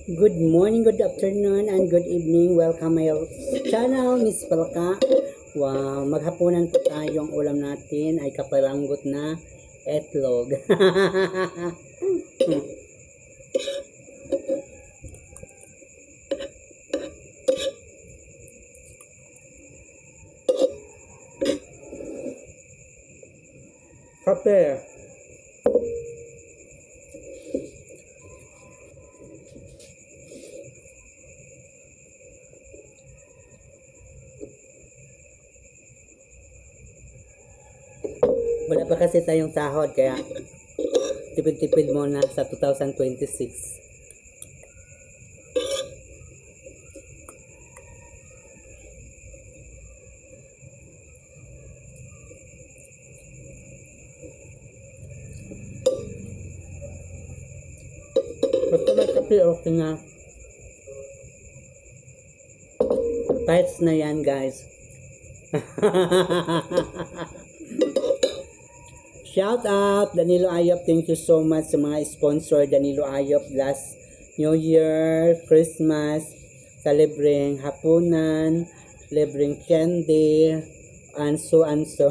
Good morning, good afternoon, and good evening. Welcome my channel, Miss Palka. Wow, maghapunan po tayo. Ang ulam natin ay kapalanggot na etlog. Kape. Wala pa kasi tayong sahod, kaya tipid-tipid muna sa 2026. Basta may kape, okay na. Bites na yan, guys. Shout out Danilo Ayop, thank you so much sa mga sponsor. Danilo Ayop last New Year, Christmas, sa libreng hapunan, libreng candy, anso. so.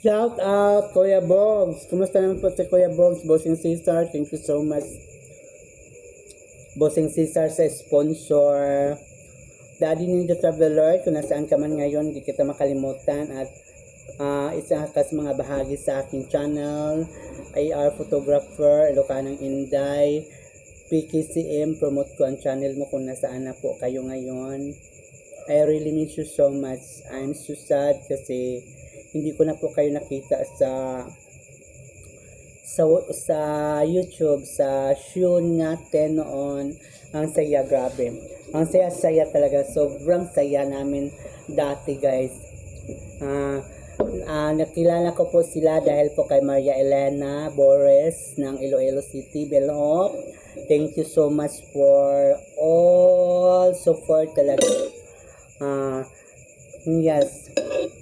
Shout out Kuya Bogs. Kumusta naman po si Kuya Bogs? Bossing Cesar, thank you so much. Bossing Cesar sa sponsor. Daddy Ninja Traveler, kung nasaan ka man ngayon, hindi kita makalimutan. At isa ka sa mga bahagi sa aking channel. AR Photographer, Ilocanang Inday. PKCM, promote ko ang channel mo kung nasaan na po kayo ngayon. I really miss you so much. I'm so sad kasi hindi ko na po kayo nakita sa YouTube, sa show natin noon. Ang saya, grabe. Ang saya talaga. Sobrang saya namin dati, guys. Nakilala ko po sila dahil po kay Maria Elena Bores ng Iloilo City, Belhop. Thank you so much for all support talaga. Yes,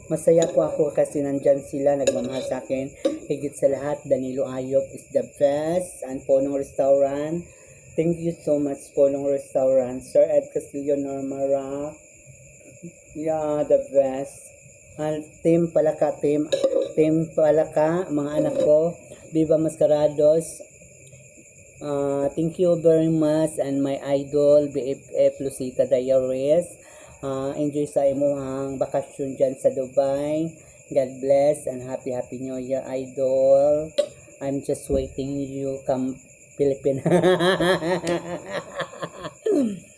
masaya po ako kasi nandyan sila, nagmamahal sa akin. Higit sa lahat, Danilo Ayop is the best. And Ponong Restaurant, thank you so much, Ponong Restaurant. Sir Ed Castillo, Norma Rock, yeah, the best. And Team Palaka, mga anak ko, Viva Mascarados, thank you very much. And my idol, BFF Lucita Diaries. Enjoy sa imong bakasyon dyan sa Dubai. God bless and happy New Year, idol. I'm just waiting you come Philippines.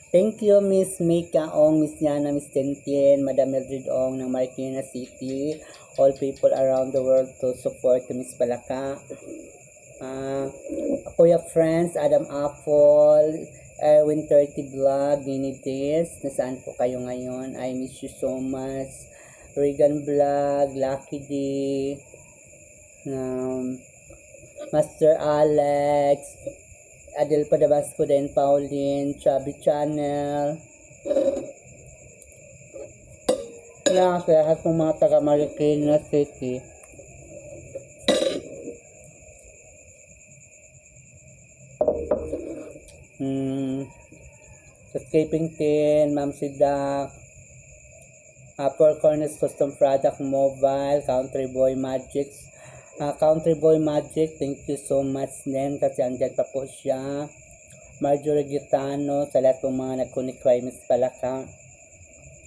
Thank you, Miss Mika Ong, Miss Yana, Miss Tentien, Madam Mildred Ong ng Marikina City. All people around the world to support to Miss Palaka. Kuya Friends, Adam Apple, Erwin 30 Vlog, Ninides, nasaan po kayo ngayon? I miss you so much. Regan Vlog, Lucky D, Master Alex, Adel Padabasco din, Pauline, Chubby Channel. Sa lahat ng mga taga Marikina City. Escaping Tin, Ma'am Sidak, Four Corners Custom Product Mobile, Country Boy Magic, thank you so much din kasi andyan pa po siya. Marjorie Gitano, sa lahat ng mga nag-connect kay Miss Palaka.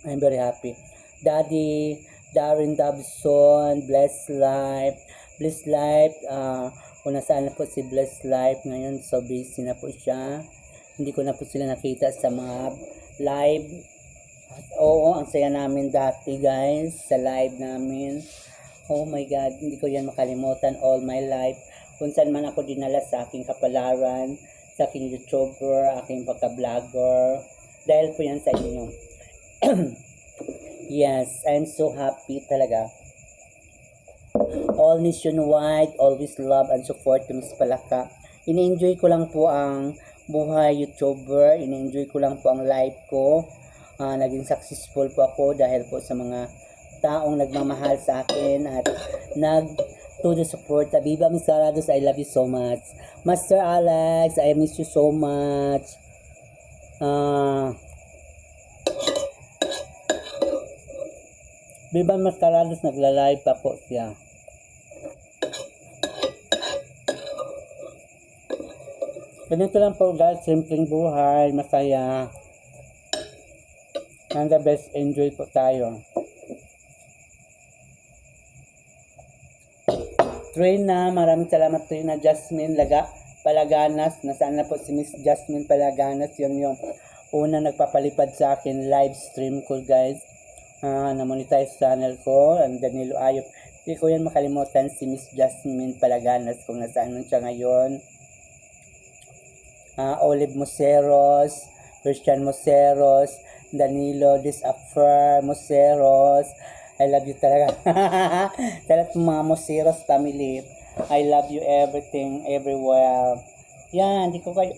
I'm very happy. Daddy Darren Dobson, Bless Life. Bless Life, kung nasaan na po si Bless Life ngayon, so busy na po siya. Hindi ko na po sila nakita sa mga live. Oo, ang saya namin dati guys, sa live namin. Oh my God, hindi ko yan makalimutan all my life. Kung saan man ako dinala sa aking kapalaran, sa aking YouTuber, aking pagka-vlogger. Dahil po yan sa inyo. Yes, I'm so happy talaga. All nationwide, always love and support to Miss Palaka. Ini-enjoy ko lang po ang buhay YouTuber. Ini-enjoy ko lang po ang life ko. Naging successful po ako dahil po sa mga taong nagmamahal sa akin at to the support. Viva Miss Carados, I love you so much. Master Alex, I miss you so much. Viva Miss Carados, nagla-live pa po siya. Ganito lang po guys, simpleng buhay, masaya. And the best, enjoy po tayo. Trina, maraming salamat Trina. Jasmine Palaganas, nasaan na po si Miss Jasmine Palaganas, yun yung una nagpapalipad sa akin live stream ko guys. Na-monetize channel ko, ang Danilo Ayop. Hindi ko yan makalimutan si Miss Jasmine Palaganas kung nasaan nun siya ngayon. Olive Moseros, Christian Moseros, Danilo Disaffer Moseros. I love you talaga. Talaga mga Moseros family. I love you everything, everywhere. Yan, di ko kayo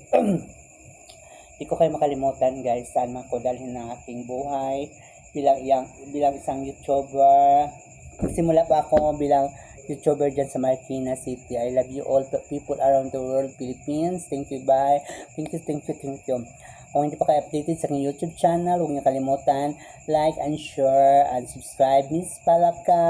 makalimutan guys. Saan man ko dalhin ng aking buhay bilang isang YouTuber. Nagsimula pa ako bilang YouTuber dyan sa Marikina City. I love you all people around the world, Philippines. Thank you, bye. Thank you. Kung hindi pa kayo updated sa aking YouTube channel, huwag niyo kalimutan, like and share and subscribe. Miss Palaka!